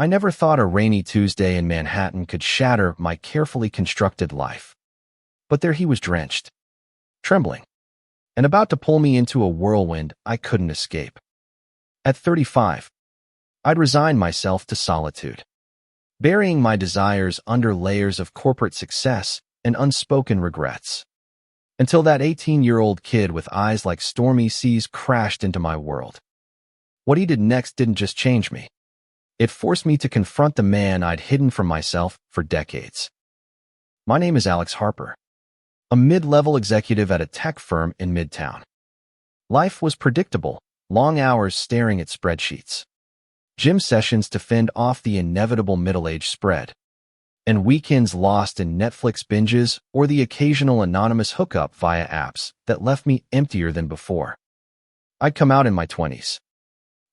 I never thought a rainy Tuesday in Manhattan could shatter my carefully constructed life. But there he was, drenched, trembling, and about to pull me into a whirlwind I couldn't escape. At 35, I'd resigned myself to solitude, burying my desires under layers of corporate success and unspoken regrets, until that 18-year-old kid with eyes like stormy seas crashed into my world. What he did next didn't just change me. It forced me to confront the man I'd hidden from myself for decades. My name is Alex Harper, a mid-level executive at a tech firm in Midtown. Life was predictable, long hours staring at spreadsheets, gym sessions to fend off the inevitable middle-age spread, and weekends lost in Netflix binges or the occasional anonymous hookup via apps that left me emptier than before. I'd come out in my 20s.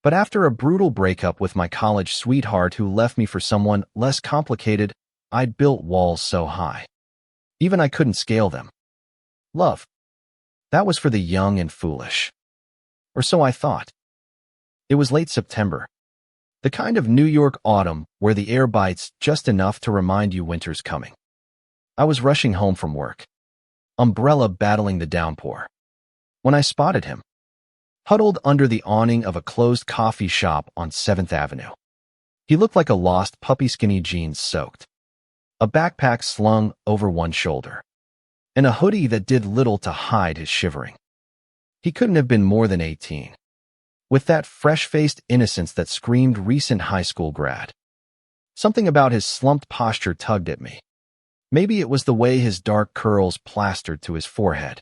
But after a brutal breakup with my college sweetheart who left me for someone less complicated, I'd built walls so high, even I couldn't scale them. Love. That was for the young and foolish. Or so I thought. It was late September. The kind of New York autumn where the air bites just enough to remind you winter's coming. I was rushing home from work, umbrella battling the downpour, when I spotted him, huddled under the awning of a closed coffee shop on 7th Avenue. He looked like a lost puppy, skinny jeans soaked, a backpack slung over one shoulder, and a hoodie that did little to hide his shivering. He couldn't have been more than 18, with that fresh-faced innocence that screamed recent high school grad. Something about his slumped posture tugged at me. Maybe it was the way his dark curls plastered to his forehead,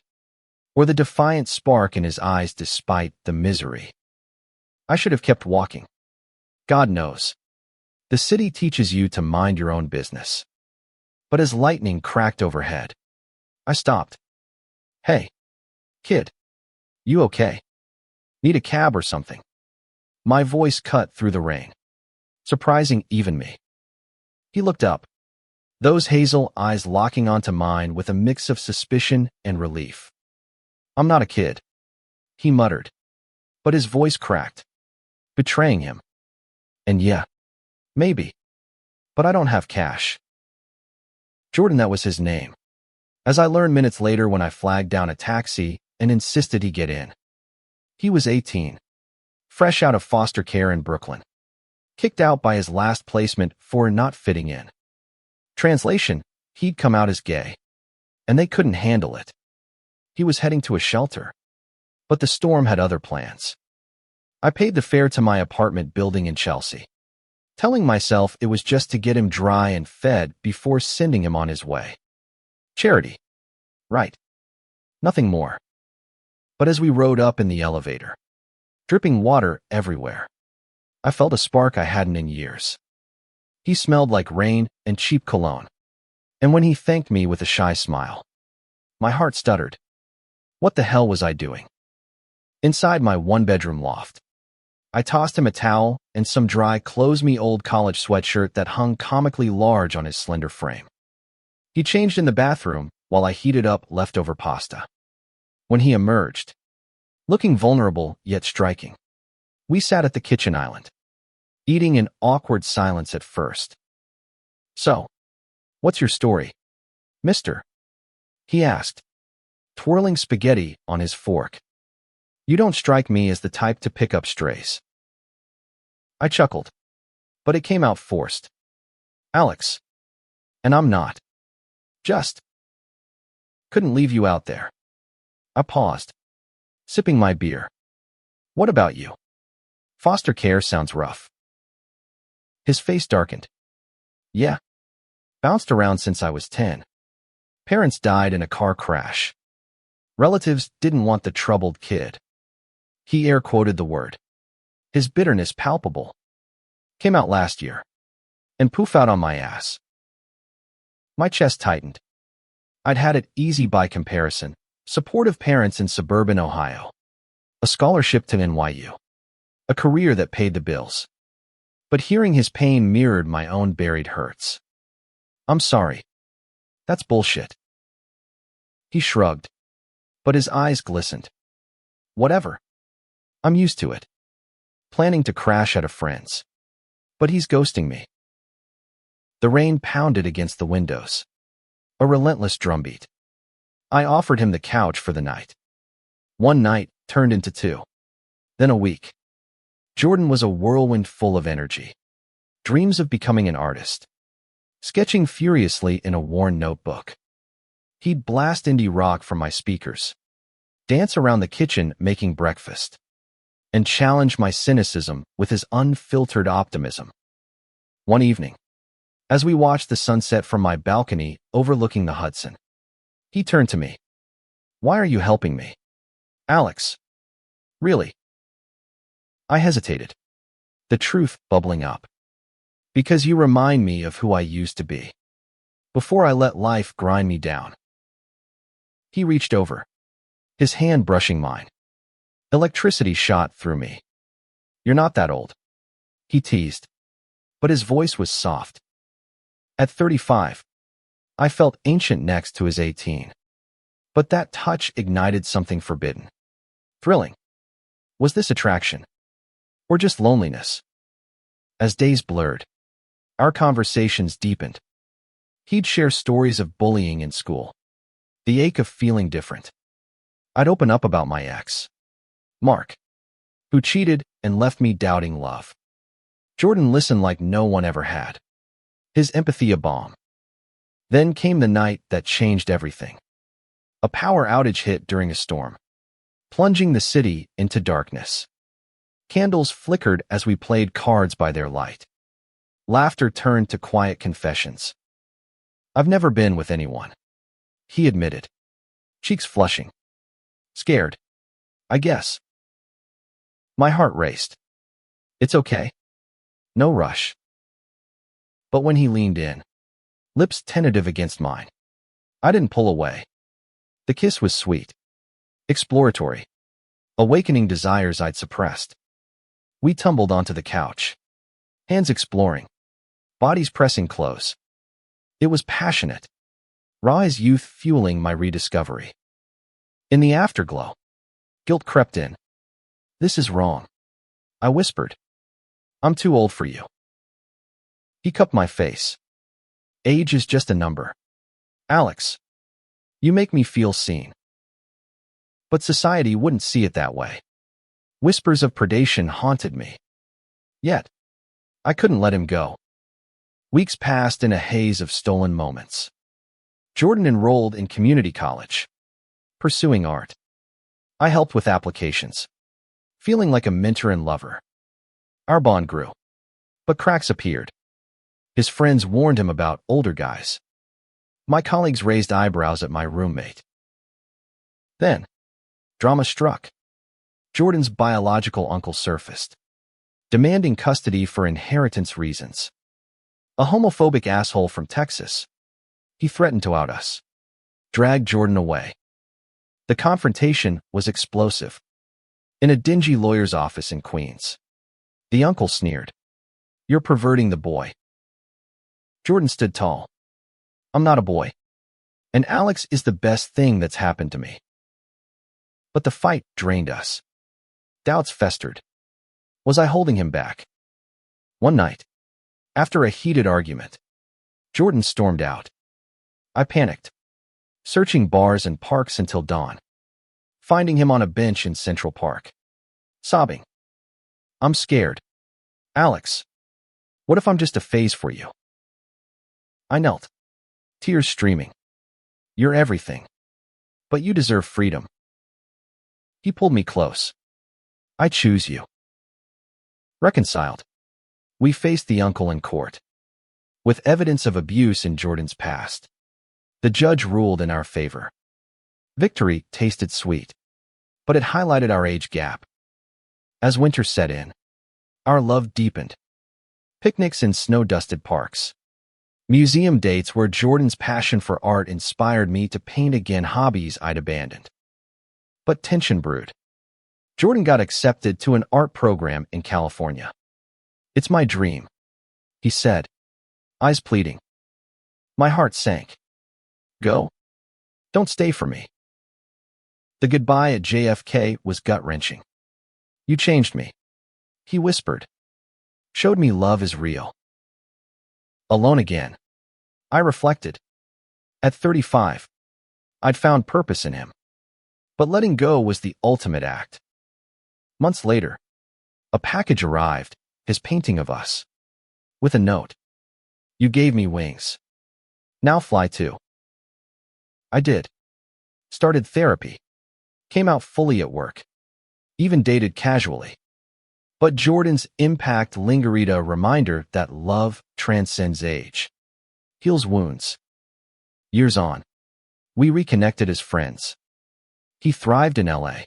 or the defiant spark in his eyes despite the misery. I should have kept walking. God knows. The city teaches you to mind your own business. But as lightning cracked overhead, I stopped. Hey, kid. You okay? Need a cab or something? My voice cut through the rain, surprising even me. He looked up, those hazel eyes locking onto mine with a mix of suspicion and relief. I'm not a kid, he muttered, but his voice cracked, betraying him. And yeah, maybe, but I don't have cash. Jordan, that was his name, as I learned minutes later when I flagged down a taxi and insisted he get in. He was 18, fresh out of foster care in Brooklyn, kicked out by his last placement for not fitting in. Translation, he'd come out as gay, and they couldn't handle it. He was heading to a shelter, but the storm had other plans. I paid the fare to my apartment building in Chelsea, telling myself it was just to get him dry and fed before sending him on his way. Charity. Right. Nothing more. But as we rode up in the elevator, dripping water everywhere, I felt a spark I hadn't in years. He smelled like rain and cheap cologne, and when he thanked me with a shy smile, my heart stuttered. What the hell was I doing? Inside my one-bedroom loft, I tossed him a towel and some dry, close-me old college sweatshirt that hung comically large on his slender frame. He changed in the bathroom while I heated up leftover pasta. When he emerged, looking vulnerable yet striking, we sat at the kitchen island, eating in awkward silence at first. So, what's your story, mister? He asked, twirling spaghetti on his fork. You don't strike me as the type to pick up strays. I chuckled, but it came out forced. Alex. And I'm not. Just. Couldn't leave you out there. I paused, sipping my beer. What about you? Foster care sounds rough. His face darkened. Yeah. Bounced around since I was 10. Parents died in a car crash. Relatives didn't want the troubled kid. He air quoted the word. His bitterness palpable. Came out last year. And poof out on my ass. My chest tightened. I'd had it easy by comparison. Supportive parents in suburban Ohio. A scholarship to NYU. A career that paid the bills. But hearing his pain mirrored my own buried hurts. I'm sorry. That's bullshit. He shrugged, but his eyes glistened. Whatever. I'm used to it. Planning to crash at a friend's. But he's ghosting me. The rain pounded against the windows. A relentless drumbeat. I offered him the couch for the night. One night turned into two. Then a week. Jordan was a whirlwind full of energy. Dreams of becoming an artist. Sketching furiously in a worn notebook. He'd blast indie rock from my speakers. Dance around the kitchen making breakfast. And challenge my cynicism with his unfiltered optimism. One evening, as we watched the sunset from my balcony overlooking the Hudson, he turned to me. "Why are you helping me?" "Alex." "Really?" I hesitated, the truth bubbling up. "Because you remind me of who I used to be, before I let life grind me down." He reached over, his hand brushing mine. Electricity shot through me. "You're not that old," he teased, but his voice was soft. At 35, I felt ancient next to his 18. But that touch ignited something forbidden. Thrilling. Was this attraction? Or just loneliness? As days blurred, our conversations deepened. He'd share stories of bullying in school, the ache of feeling different. I'd open up about my ex, Mark, who cheated and left me doubting love. Jordan listened like no one ever had. His empathy a balm. Then came the night that changed everything. A power outage hit during a storm, plunging the city into darkness. Candles flickered as we played cards by their light. Laughter turned to quiet confessions. "I've never been with anyone," he admitted, cheeks flushing. "Scared, I guess." My heart raced. "It's okay. No rush." But when he leaned in, lips tentative against mine, I didn't pull away. The kiss was sweet, exploratory, awakening desires I'd suppressed. We tumbled onto the couch, hands exploring, bodies pressing close. It was passionate, raw as youth fueling my rediscovery. In the afterglow, guilt crept in. "This is wrong," I whispered. "I'm too old for you." He cupped my face. "Age is just a number. Alex, you make me feel seen." But society wouldn't see it that way. Whispers of predation haunted me. Yet, I couldn't let him go. Weeks passed in a haze of stolen moments. Jordan enrolled in community college, pursuing art. I helped with applications, feeling like a mentor and lover. Our bond grew, but cracks appeared. His friends warned him about older guys. My colleagues raised eyebrows at my roommate. Then, drama struck. Jordan's biological uncle surfaced, demanding custody for inheritance reasons. A homophobic asshole from Texas. He threatened to out us, dragged Jordan away. The confrontation was explosive. In a dingy lawyer's office in Queens, the uncle sneered, "You're perverting the boy." Jordan stood tall. "I'm not a boy. And Alex is the best thing that's happened to me." But the fight drained us. Doubts festered. Was I holding him back? One night, after a heated argument, Jordan stormed out. I panicked, searching bars and parks until dawn, finding him on a bench in Central Park, sobbing. "I'm scared. Alex, what if I'm just a phase for you?" I knelt, tears streaming. "You're everything. But you deserve freedom." He pulled me close. "I choose you." Reconciled, we faced the uncle in court. With evidence of abuse in Jordan's past, the judge ruled in our favor. Victory tasted sweet, but it highlighted our age gap. As winter set in, our love deepened. Picnics in snow-dusted parks, museum dates where Jordan's passion for art inspired me to paint again hobbies I'd abandoned. But tension brewed. Jordan got accepted to an art program in California. "It's my dream," he said, eyes pleading. My heart sank. "Go. Don't stay for me." The goodbye at JFK was gut-wrenching. "You changed me," he whispered. showed me love is real. Alone again. I reflected. At 35, I'd found purpose in him. But letting go was the ultimate act. Months later, a package arrived, his painting of us. With a note. You gave me wings. Now fly too. I did. Started therapy. Came out fully at work. Even dated casually. But Jordan's impact lingered, a reminder that love transcends age. Heals wounds. Years on, we reconnected as friends. He thrived in LA.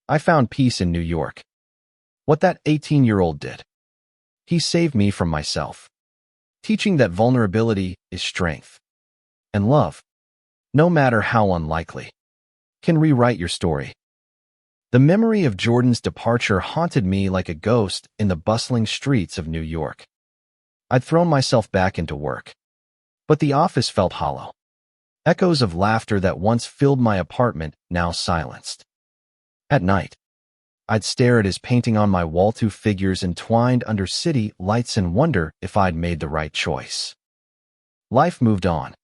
I found peace in New York. What that 18-year-old did. He saved me from myself. Teaching that vulnerability is strength. And love, no matter how unlikely, can rewrite your story. The memory of Jordan's departure haunted me like a ghost in the bustling streets of New York. I'd thrown myself back into work. But the office felt hollow. Echoes of laughter that once filled my apartment now silenced. At night, I'd stare at his painting on my wall, two figures entwined under city lights, and wonder if I'd made the right choice. Life moved on,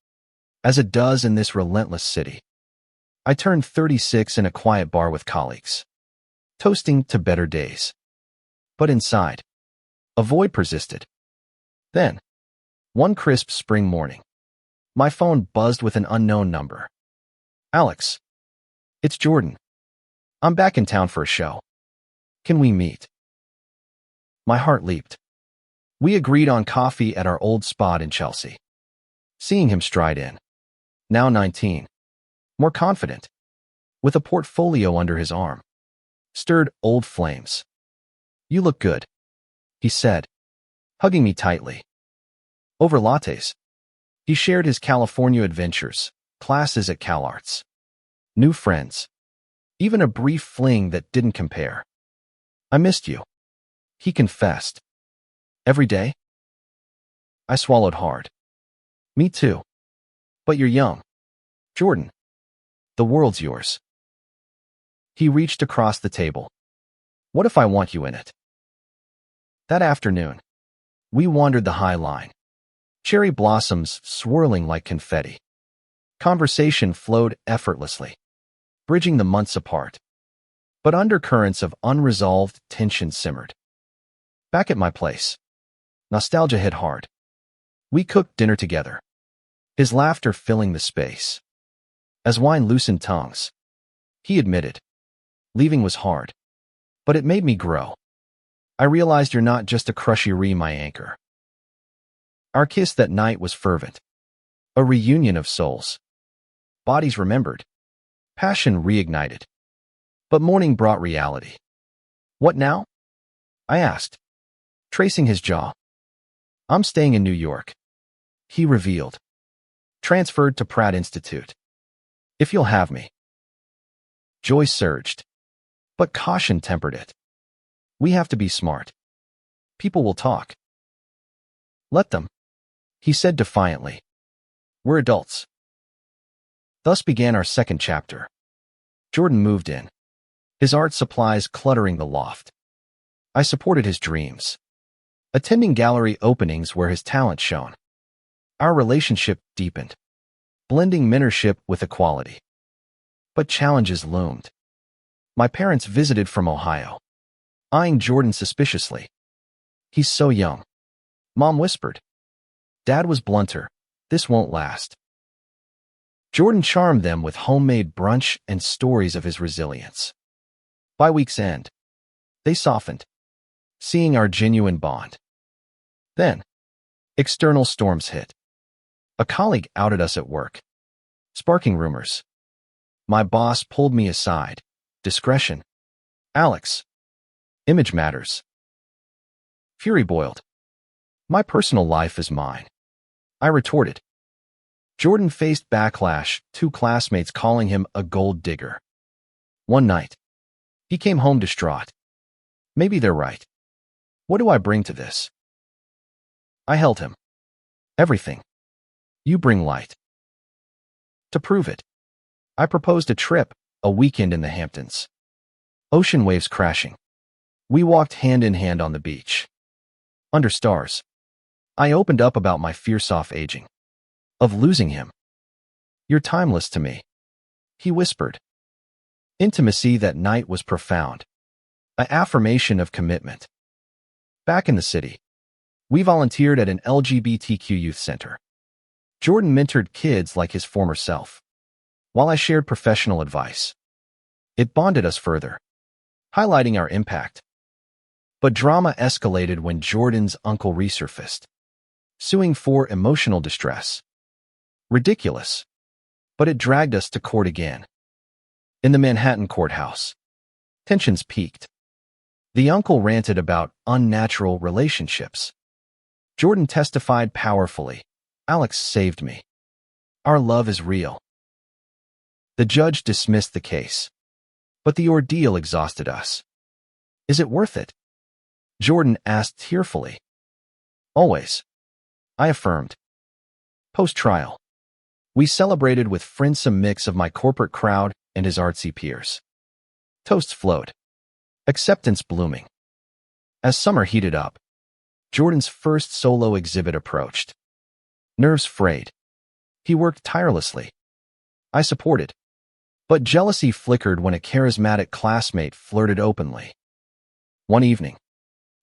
as it does in this relentless city. I turned 36 in a quiet bar with colleagues, toasting to better days. But inside, a void persisted. Then, one crisp spring morning, my phone buzzed with an unknown number. Alex, it's Jordan. I'm back in town for a show. Can we meet? My heart leaped. We agreed on coffee at our old spot in Chelsea. Seeing him stride in, now 19, more confident, with a portfolio under his arm, stirred old flames. You look good, he said, hugging me tightly. Over lattes. He shared his California adventures, classes at CalArts, new friends, even a brief fling that didn't compare. I missed you, he confessed. Every day? I swallowed hard. Me too. But you're young. Jordan. The world's yours. He reached across the table. What if I want you in it? That afternoon, we wandered the High Line. Cherry blossoms swirling like confetti. Conversation flowed effortlessly, bridging the months apart. But undercurrents of unresolved tension simmered. Back at my place, nostalgia hit hard. We cooked dinner together, his laughter filling the space. As wine loosened tongues, he admitted, leaving was hard, but it made me grow. I realized you're not just a crushy my anchor. Our kiss that night was fervent, a reunion of souls. Bodies remembered, passion reignited. But morning brought reality. What now? I asked, tracing his jaw. I'm staying in New York, he revealed. Transferred to Pratt Institute. If you'll have me. Joy surged, but caution tempered it. We have to be smart. People will talk. Let them, he said defiantly. We're adults. Thus began our second chapter. Jordan moved in, his art supplies cluttering the loft. I supported his dreams, attending gallery openings where his talent shone. Our relationship deepened, blending mentorship with equality. But challenges loomed. My parents visited from Ohio, eyeing Jordan suspiciously. He's so young, Mom whispered. Dad was blunter. This won't last. Jordan charmed them with homemade brunch and stories of his resilience. By week's end, they softened, seeing our genuine bond. Then, external storms hit. A colleague outed us at work, sparking rumors. My boss pulled me aside. Discretion. Alex. Image matters. Fury boiled. My personal life is mine, I retorted. Jordan faced backlash, two classmates calling him a gold digger. One night, he came home distraught. Maybe they're right. What do I bring to this? I held him. Everything. You bring light. To prove it, I proposed a trip, a weekend in the Hamptons. Ocean waves crashing. We walked hand in hand on the beach. Under stars, I opened up about my fierce-off aging, of losing him. "You're timeless to me," he whispered. Intimacy that night was profound, an affirmation of commitment. Back in the city, we volunteered at an LGBTQ youth center. Jordan mentored kids like his former self, while I shared professional advice. It bonded us further, highlighting our impact. But drama escalated when Jordan's uncle resurfaced, suing for emotional distress. Ridiculous, but it dragged us to court again. In the Manhattan courthouse, tensions peaked. The uncle ranted about unnatural relationships. Jordan testified powerfully. "Alex saved me. Our love is real." The judge dismissed the case, but the ordeal exhausted us. "Is it worth it?" Jordan asked tearfully. "Always," I affirmed. Post-trial, we celebrated with friendsome mix of my corporate crowd and his artsy peers. Toasts flowed, acceptance blooming. As summer heated up, Jordan's first solo exhibit approached. Nerves frayed. He worked tirelessly. I supported. But jealousy flickered when a charismatic classmate flirted openly. One evening,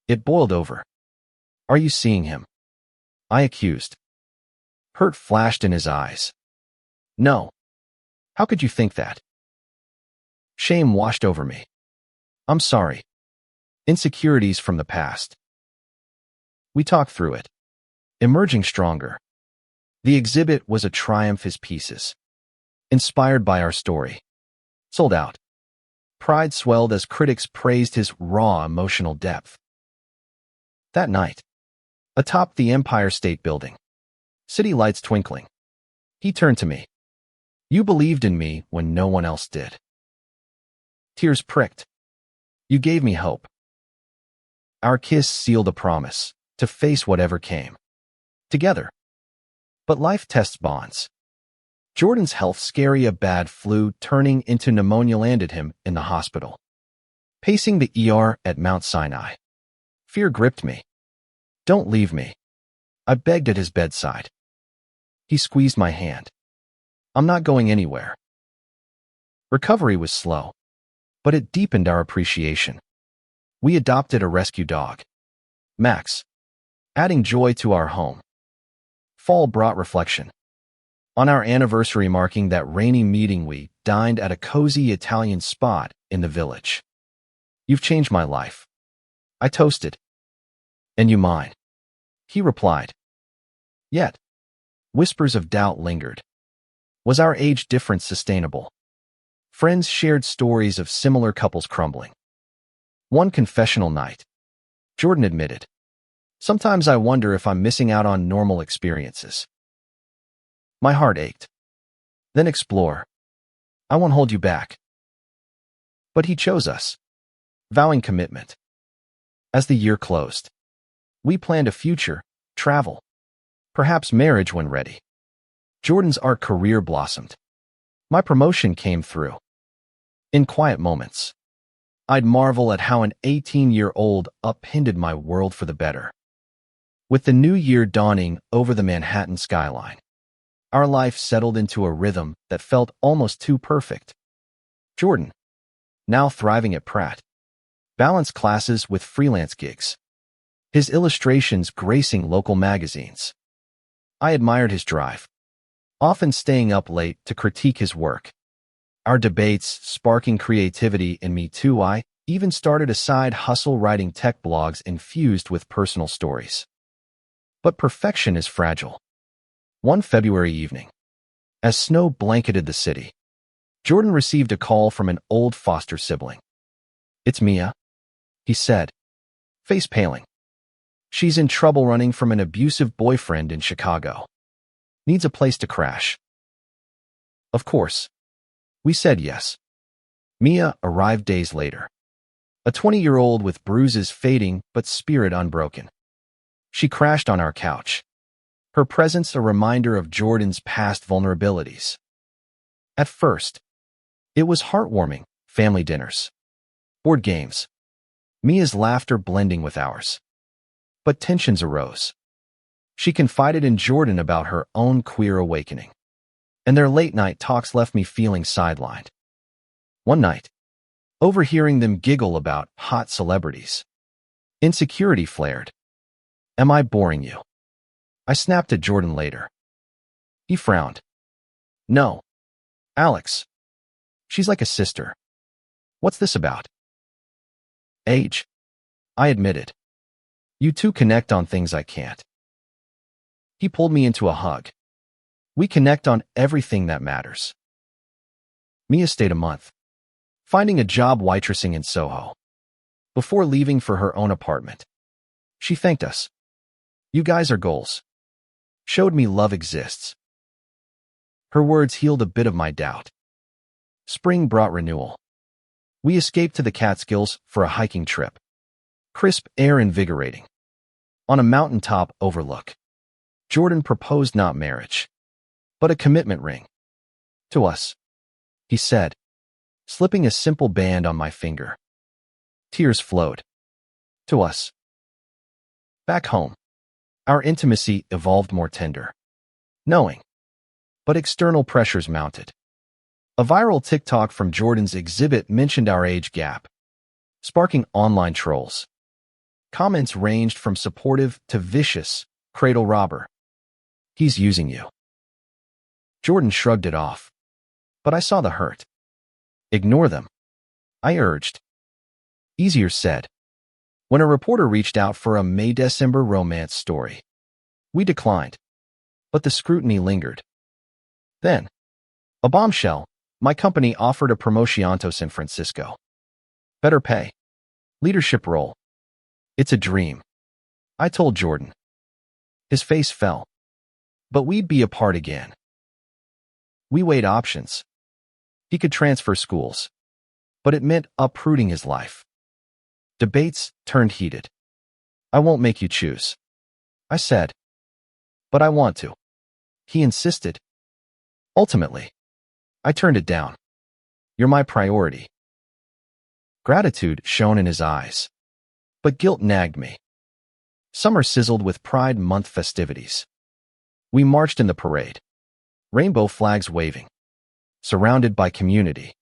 it boiled over. "Are you seeing him?" I accused. Hurt flashed in his eyes. "No. How could you think that?" Shame washed over me. "I'm sorry. Insecurities from the past." We talked through it, emerging stronger. The exhibit was a triumph. His pieces, inspired by our story, sold out. Pride swelled as critics praised his raw emotional depth. That night, atop the Empire State Building, city lights twinkling, he turned to me. "You believed in me when no one else did." Tears pricked. "You gave me hope." Our kiss sealed a promise to face whatever came, together. But life tests bonds. Jordan's health scary, a bad flu turning into pneumonia landed him in the hospital. Pacing the ER at Mount Sinai, fear gripped me. "Don't leave me," I begged at his bedside. He squeezed my hand. "I'm not going anywhere." Recovery was slow, but it deepened our appreciation. We adopted a rescue dog, Max, adding joy to our home. Fall brought reflection. On our anniversary marking that rainy meeting, we dined at a cozy Italian spot in the village. "You've changed my life," I toasted. "And you mine," he replied. Yet, whispers of doubt lingered. Was our age difference sustainable? Friends shared stories of similar couples crumbling. One confessional night, Jordan admitted, "Sometimes I wonder if I'm missing out on normal experiences." My heart ached. "Then explore. I won't hold you back." But he chose us, vowing commitment. As the year closed, we planned a future, travel, perhaps marriage when ready. Jordan's art career blossomed. My promotion came through. In quiet moments, I'd marvel at how an 18-year-old upended my world for the better. With the new year dawning over the Manhattan skyline, our life settled into a rhythm that felt almost too perfect. Jordan, now thriving at Pratt, balanced classes with freelance gigs, his illustrations gracing local magazines. I admired his drive, often staying up late to critique his work. Our debates sparking creativity in me too. I even started a side hustle writing tech blogs infused with personal stories. But perfection is fragile. One February evening, as snow blanketed the city, Jordan received a call from an old foster sibling. "It's Mia," he said, face paling. "She's in trouble running from an abusive boyfriend in Chicago. Needs a place to crash." Of course, we said yes. Mia arrived days later, a 20-year-old with bruises fading but spirit unbroken. She crashed on our couch, her presence a reminder of Jordan's past vulnerabilities. At first, it was heartwarming, family dinners, board games, Mia's laughter blending with ours. But tensions arose. She confided in Jordan about her own queer awakening, and their late-night talks left me feeling sidelined. One night, overhearing them giggle about hot celebrities, insecurity flared. "Am I boring you?" I snapped at Jordan later. He frowned. "No, Alex. She's like a sister. What's this about?" "Age," I admitted. "You two connect on things I can't." He pulled me into a hug. "We connect on everything that matters." Mia stayed a month, finding a job waitressing in Soho, before leaving for her own apartment. She thanked us. "You guys are goals. Showed me love exists." Her words healed a bit of my doubt. Spring brought renewal. We escaped to the Catskills for a hiking trip. Crisp air invigorating. On a mountaintop overlook, Jordan proposed not marriage, but a commitment ring. "To us," he said, slipping a simple band on my finger. Tears flowed. "To us." Back home, our intimacy evolved more tender. Knowing. But external pressures mounted. A viral TikTok from Jordan's exhibit mentioned our age gap, sparking online trolls. Comments ranged from supportive to vicious, cradle robber. "He's using you." Jordan shrugged it off, but I saw the hurt. "Ignore them," I urged. Easier said. When a reporter reached out for a May-December romance story, we declined, but the scrutiny lingered. Then, a bombshell, my company offered a promotion to San Francisco. Better pay. Leadership role. "It's a dream," I told Jordan. His face fell. But we'd be apart again. We weighed options. He could transfer schools, but it meant uprooting his life. Debates turned heated. "I won't make you choose," I said. "But I want to." He insisted. Ultimately, I turned it down. "You're my priority." Gratitude shone in his eyes, but guilt nagged me. Summer sizzled with Pride Month festivities. We marched in the parade, rainbow flags waving, surrounded by community.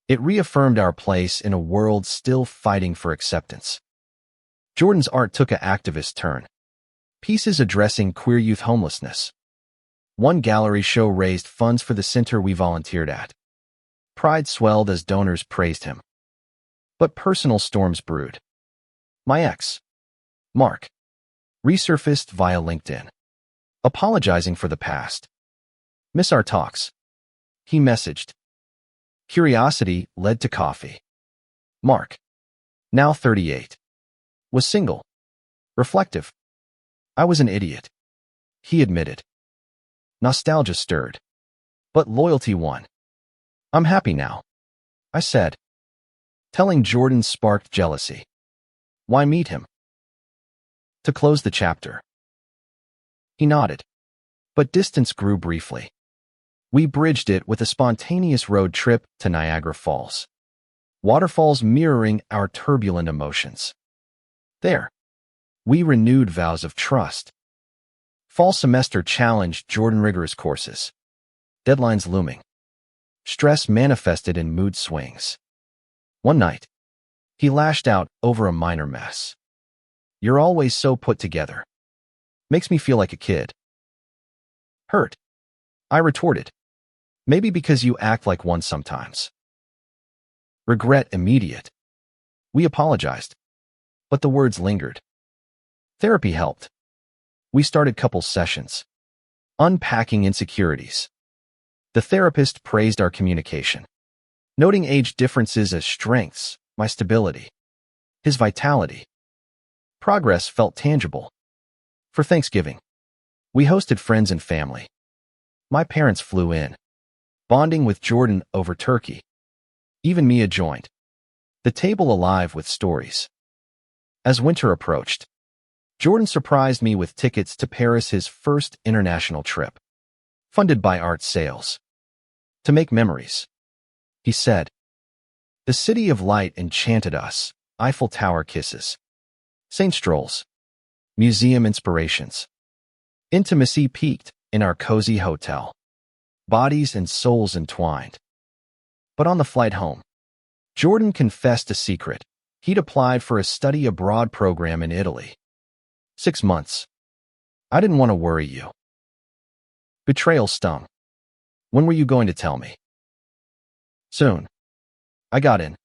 It reaffirmed our place in a world still fighting for acceptance. Jordan's art took an activist turn. Pieces addressing queer youth homelessness. One gallery show raised funds for the center we volunteered at. Pride swelled as donors praised him. But personal storms brewed. My ex, Mark, resurfaced via LinkedIn, apologizing for the past. "Miss our talks," he messaged. Curiosity led to coffee. Mark, now 38, was single, reflective. I was an idiot, he admitted. Nostalgia stirred, but loyalty won. "I'm happy now," I said. Telling Jordan sparked jealousy. Why meet him? To close the chapter. He nodded, but distance grew briefly. We bridged it with a spontaneous road trip to Niagara Falls. Waterfalls mirroring our turbulent emotions. There, we renewed vows of trust. Fall semester challenged Jordan rigorous courses. Deadlines looming. Stress manifested in mood swings. One night, he lashed out over a minor mess. "You're always so put together. Makes me feel like a kid." Hurt, I retorted. "Maybe because you act like one sometimes." Regret immediate. We apologized, but the words lingered. Therapy helped. We started couple sessions, unpacking insecurities. The therapist praised our communication, noting age differences as strengths, my stability, his vitality. Progress felt tangible. For Thanksgiving, we hosted friends and family. My parents flew in, bonding with Jordan over turkey. Even Mia joined, the table alive with stories. As winter approached, Jordan surprised me with tickets to Paris, his first international trip, funded by art sales. "To make memories," he said. "The city of light enchanted us, Eiffel Tower kisses, Saint strolls, museum inspirations. Intimacy peaked in our cozy hotel, bodies and souls entwined. But on the flight home, Jordan confessed a secret. He'd applied for a study abroad program in Italy. 6 months. I didn't want to worry you. Betrayal stung. When were you going to tell me? Soon. I got in.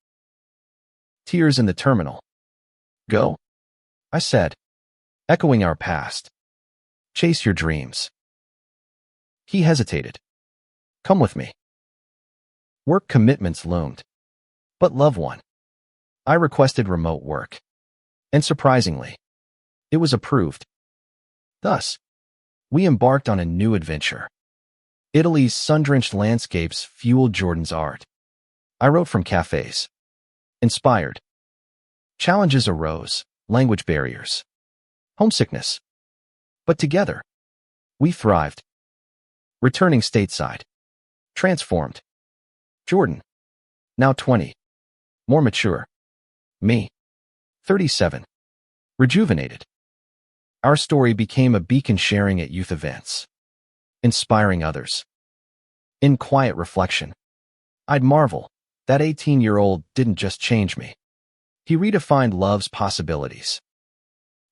Tears in the terminal. Go, I said, echoing our past. Chase your dreams. He hesitated. Come with me. Work commitments loomed. But love won. I requested remote work. And surprisingly, it was approved. Thus, we embarked on a new adventure. Italy's sun-drenched landscapes fueled Jordan's art. I wrote from cafes. Inspired. Challenges arose, language barriers, homesickness. But together, we thrived. Returning stateside. Transformed. Jordan, now 20. More mature. Me, 37. Rejuvenated. Our story became a beacon sharing at youth events, inspiring others. In quiet reflection, I'd marvel that 18-year-old didn't just change me. He redefined love's possibilities.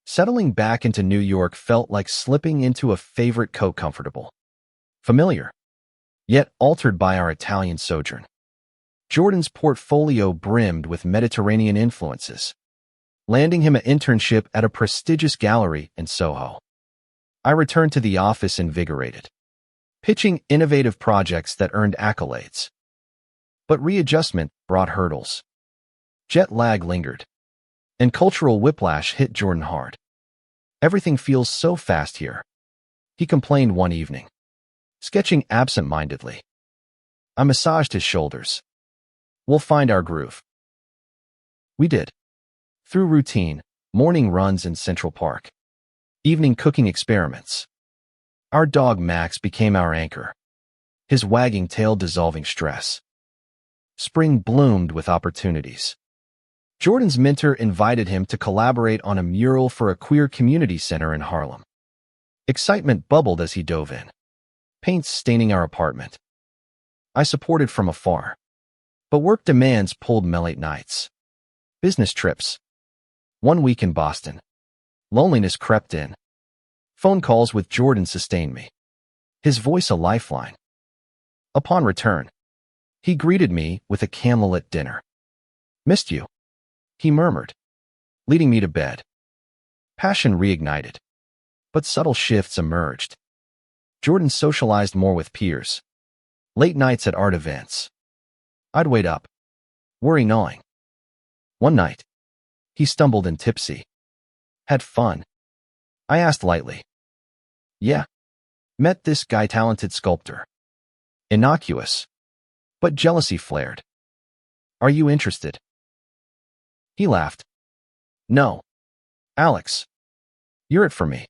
Settling back into New York felt like slipping into a favorite coat, comfortable, familiar, yet altered by our Italian sojourn. Jordan's portfolio brimmed with Mediterranean influences, landing him an internship at a prestigious gallery in Soho. I returned to the office invigorated, pitching innovative projects that earned accolades. But readjustment brought hurdles. Jet lag lingered, and cultural whiplash hit Jordan hard. Everything feels so fast here, he complained one evening, sketching absent-mindedly. I massaged his shoulders. We'll find our groove. We did. Through routine, morning runs in Central Park, evening cooking experiments. Our dog Max became our anchor, his wagging tail dissolving stress. Spring bloomed with opportunities. Jordan's mentor invited him to collaborate on a mural for a queer community center in Harlem. Excitement bubbled as he dove in, paint staining our apartment. I supported from afar, but work demands pulled me late nights. Business trips. 1 week in Boston. Loneliness crept in. Phone calls with Jordan sustained me, his voice a lifeline. Upon return, he greeted me with a candlelit dinner. Missed you, he murmured, leading me to bed. Passion reignited, but subtle shifts emerged. Jordan socialized more with peers. Late nights at art events. I'd wait up, worry gnawing. One night, he stumbled in tipsy. Had fun. I asked lightly. Yeah. Met this guy, talented sculptor. Innocuous. But jealousy flared. Are you interested? He laughed. No. Alex. You're it for me.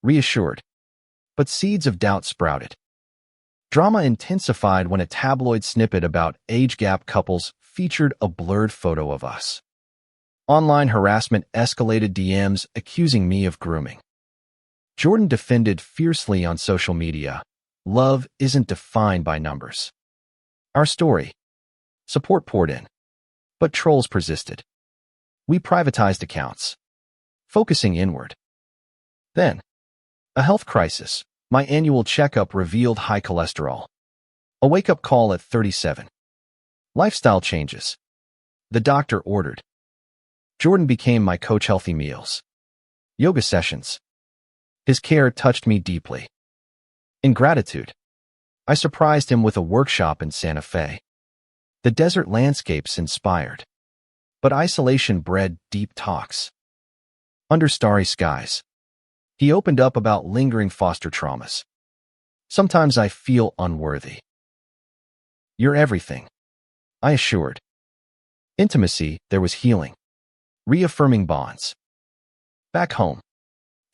Reassured. But seeds of doubt sprouted. Drama intensified when a tabloid snippet about age gap couples featured a blurred photo of us. Online harassment escalated, DMs accusing me of grooming. Jordan defended fiercely on social media. Love isn't defined by numbers. Our story. Support poured in, but trolls persisted. We privatized accounts, focusing inward. Then, a health crisis. My annual checkup revealed high cholesterol. A wake-up call at 37. Lifestyle changes. The doctor ordered. Jordan became my coach, healthy meals, yoga sessions. His care touched me deeply. In gratitude, I surprised him with a workshop in Santa Fe. The desert landscapes inspired, but isolation bred deep talks. Under starry skies, he opened up about lingering foster traumas. Sometimes I feel unworthy. You're everything, I assured. Intimacy, there was healing, reaffirming bonds. Back home,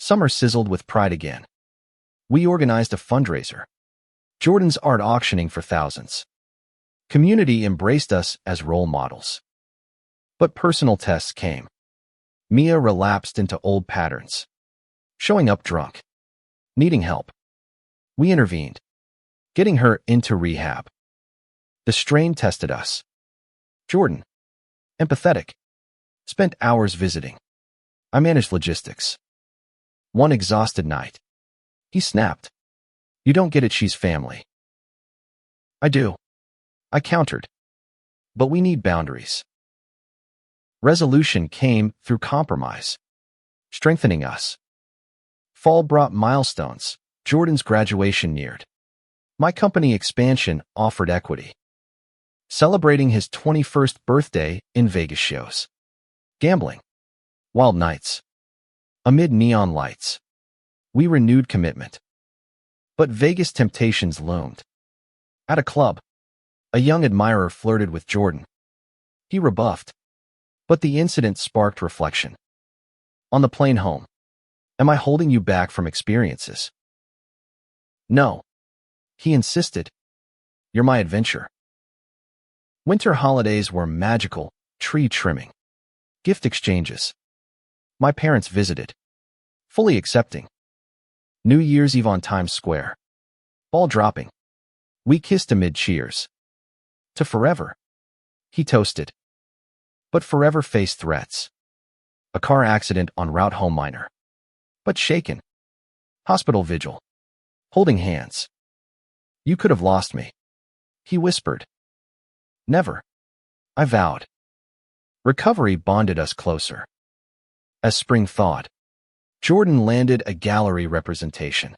summer sizzled with pride again. We organized a fundraiser, Jordan's art auctioning for thousands. Community embraced us as role models. But personal tests came. Mia relapsed into old patterns, showing up drunk, needing help. We intervened, getting her into rehab. The strain tested us. Jordan, empathetic, spent hours visiting. I managed logistics. One exhausted night, he snapped. "You don't get it, she's family." "I do," I countered. "But we need boundaries." Resolution came through compromise, strengthening us. Fall brought milestones. Jordan's graduation neared. My company expansion offered equity. Celebrating his 21st birthday in Vegas shows. Gambling. Wild nights. Amid neon lights. We renewed commitment. But Vegas temptations loomed. At a club, a young admirer flirted with Jordan. He rebuffed. But the incident sparked reflection. On the plane home, am I holding you back from experiences? No. He insisted. You're my adventure. Winter holidays were magical, tree trimming, gift exchanges. My parents visited, fully accepting. New Year's Eve on Times Square. Ball dropping. We kissed amid cheers. To forever. He toasted. But forever faced threats. A car accident en route home minor. But shaken. Hospital vigil. Holding hands. You could have lost me. He whispered. Never. I vowed. Recovery bonded us closer. As spring thawed, Jordan landed a gallery representation.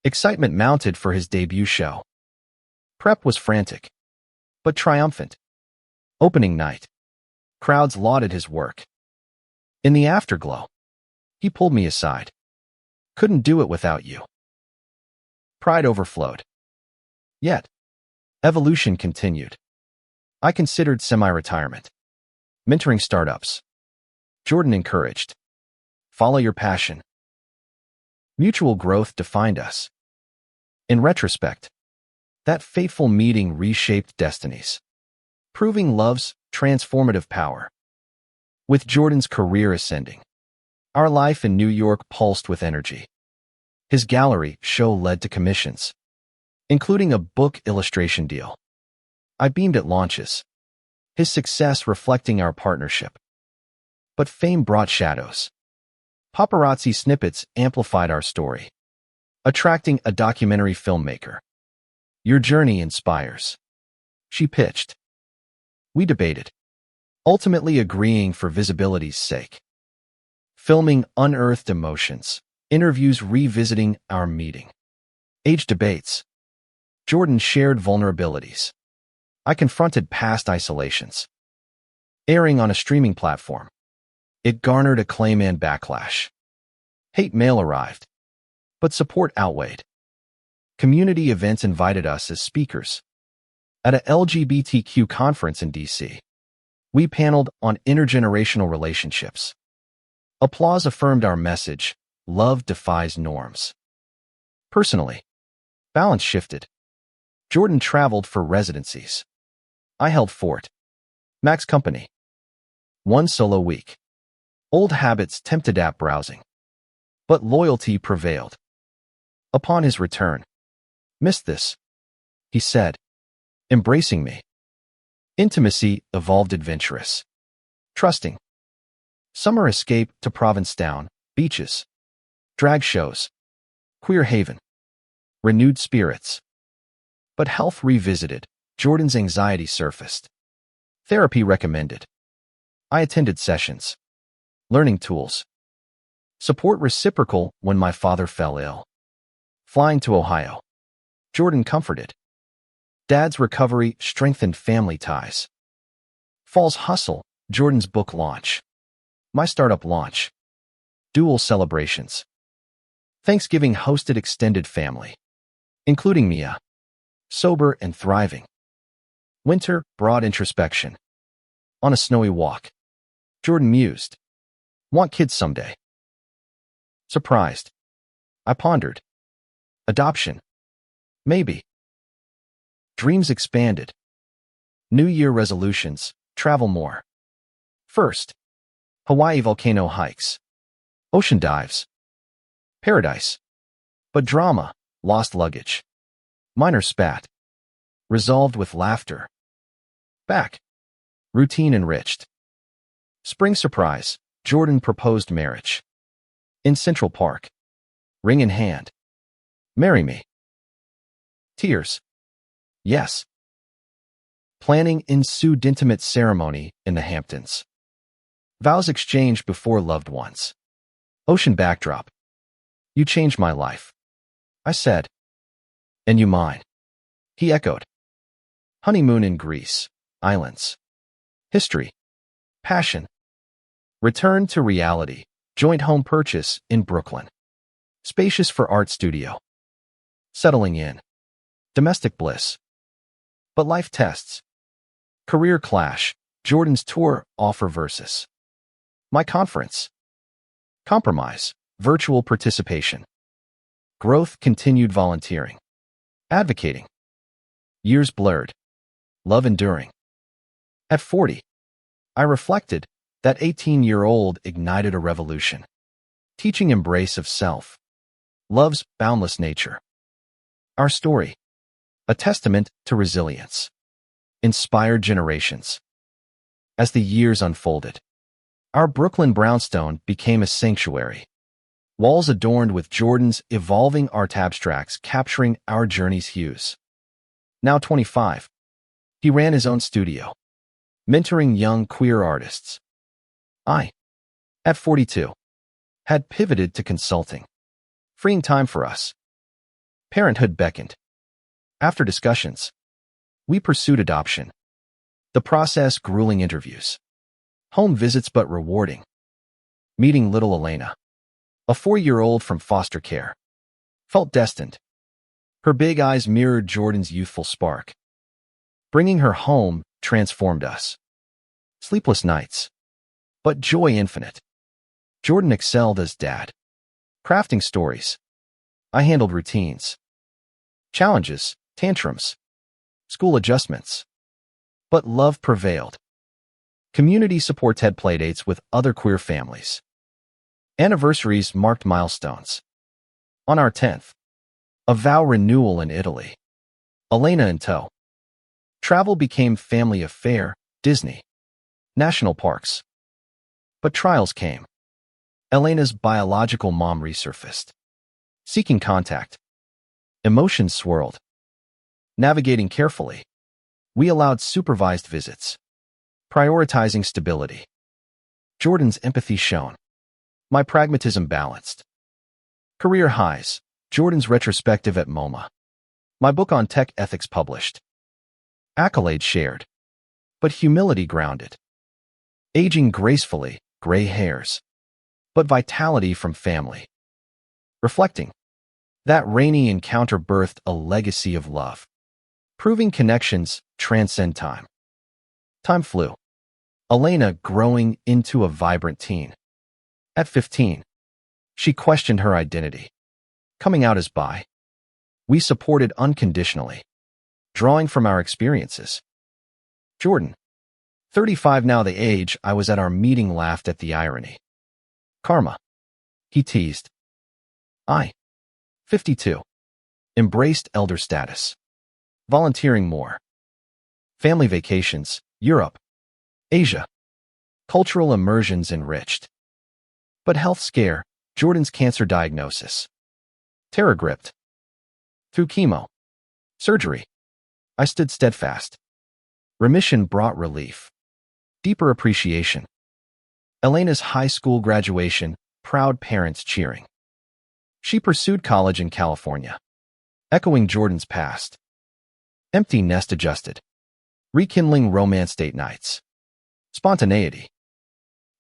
Excitement mounted for his debut show. Prep was frantic, but triumphant. Opening night. Crowds lauded his work. In the afterglow, he pulled me aside. Couldn't do it without you. Pride overflowed. Yet, evolution continued. I considered semi-retirement. Mentoring startups. Jordan encouraged. Follow your passion. Mutual growth defined us. In retrospect, that fateful meeting reshaped destinies, proving love's transformative power. With Jordan's career ascending, our life in New York pulsed with energy. His gallery show led to commissions, including a book illustration deal. I beamed at launches, his success reflecting our partnership. But fame brought shadows. Paparazzi snippets amplified our story, attracting a documentary filmmaker. Your journey inspires. She pitched. We debated, ultimately agreeing for visibility's sake. Filming unearthed emotions, interviews revisiting our meeting. Age debates. Jordan shared vulnerabilities. I confronted past isolations. Airing on a streaming platform, it garnered acclaim and backlash. Hate mail arrived, but support outweighed. Community events invited us as speakers. At a LGBTQ conference in D.C., we paneled on intergenerational relationships. Applause affirmed our message, love defies norms. Personally, balance shifted. Jordan traveled for residencies. I held fort. Max company. One solo week. Old habits tempted app browsing. But loyalty prevailed. Upon his return, "Missed this," he said, embracing me. Intimacy evolved adventurous. Trusting. Summer escape to Provincetown, beaches. Drag shows. Queer haven. Renewed spirits. But health revisited. Jordan's anxiety surfaced. Therapy recommended. I attended sessions. Learning tools. Support reciprocal when my father fell ill. Flying to Ohio. Jordan comforted. Dad's recovery strengthened family ties. Fall's hustle. Jordan's book launch. My startup launch. Dual celebrations. Thanksgiving hosted extended family, including Mia. Sober and thriving. Winter brought introspection. On a snowy walk, Jordan mused. Want kids someday? Surprised. I pondered. Adoption. Maybe. Dreams expanded. New Year resolutions. Travel more. First, Hawaii volcano hikes, ocean dives, paradise. But drama, lost luggage, minor spat, resolved with laughter. Back, routine enriched. Spring surprise, Jordan proposed marriage. In Central Park, ring in hand. Marry me. Tears. Yes. Planning ensued intimate ceremony in the Hamptons. Vows exchanged before loved ones. Ocean backdrop. You changed my life. I said. And you mine. He echoed. Honeymoon in Greece. Islands. History. Passion. Return to reality. Joint home purchase in Brooklyn. Spacious for art studio. Settling in. Domestic bliss. But life tests. Career clash. Jordan's tour offer versus my conference. Compromise. Virtual participation. Growth continued volunteering. Advocating. Years blurred. Love enduring. At 40, I reflected that 18-year-old ignited a revolution. Teaching embrace of self. Love's boundless nature. Our story. A testament to resilience. Inspired generations. As the years unfolded, our Brooklyn brownstone became a sanctuary. Walls adorned with Jordan's evolving art abstracts capturing our journey's hues. Now 25, he ran his own studio, mentoring young queer artists. I, at 42, had pivoted to consulting, freeing time for us. Parenthood beckoned. After discussions, we pursued adoption. The process grueling interviews. Home visits but rewarding. Meeting little Elena, a 4-year-old from foster care. Felt destined. Her big eyes mirrored Jordan's youthful spark. Bringing her home transformed us. Sleepless nights, but joy infinite. Jordan excelled as dad. Crafting stories. I handled routines. Challenges, tantrums, school adjustments. But love prevailed. Community support had playdates with other queer families. Anniversaries marked milestones. On our 10th, a vow renewal in Italy. Elena in tow. Travel became family affair, Disney. National parks. But trials came. Elena's biological mom resurfaced. Seeking contact. Emotions swirled. Navigating carefully, we allowed supervised visits. Prioritizing stability. Jordan's empathy shone. My pragmatism balanced. Career highs. Jordan's retrospective at MoMA. My book on tech ethics published. Accolades shared. But humility grounded. Aging gracefully, gray hairs. But vitality from family. Reflecting. That rainy encounter birthed a legacy of love. Proving connections transcend time. Time flew. Elena growing into a vibrant teen. At 15, she questioned her identity. Coming out as bi. We supported unconditionally, drawing from our experiences. Jordan, 35 now the age I was at our meeting, laughed at the irony. Karma. He teased. I, 52, embraced elder status. Volunteering more. Family vacations, Europe, Asia. Cultural immersions enriched. But health scare, Jordan's cancer diagnosis. Terror gripped. Through chemo, surgery, I stood steadfast. Remission brought relief. Deeper appreciation. Elena's high school graduation, proud parents cheering. She pursued college in California, echoing Jordan's past. Empty nest adjusted. Rekindling romance date nights. Spontaneity.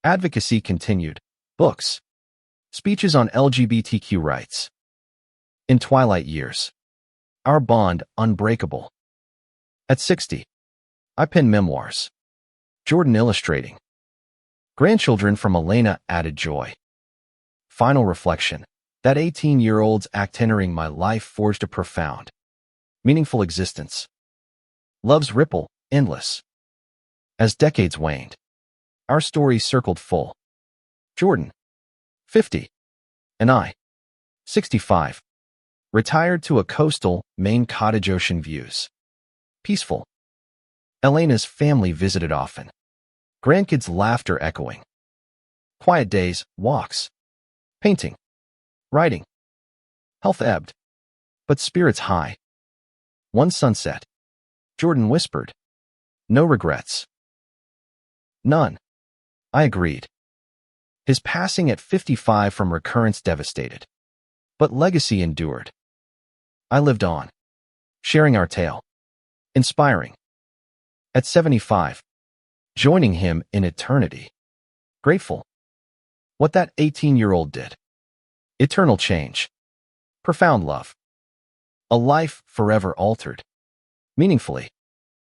Advocacy continued. Books. Speeches on LGBTQ rights. In twilight years. Our bond unbreakable. At 60, I penned memoirs. Jordan illustrating. Grandchildren from Elena added joy. Final reflection. That 18-year-old's act entering my life forged a profound, meaningful existence. Love's ripple, endless. As decades waned, our story circled full. Jordan, 50, and I, 65, retired to a coastal Maine cottage, ocean views. Peaceful. Elena's family visited often. Grandkids' laughter echoing. Quiet days, walks, painting, writing. Health ebbed, but spirits high. One sunset. Jordan whispered, "No regrets." "None," I agreed. His passing at 55 from recurrence devastated. But legacy endured. I lived on, sharing our tale. Inspiring. At 75, joining him in eternity. Grateful. What that 18-year-old did. Eternal change. Profound love. A life forever altered. Meaningfully.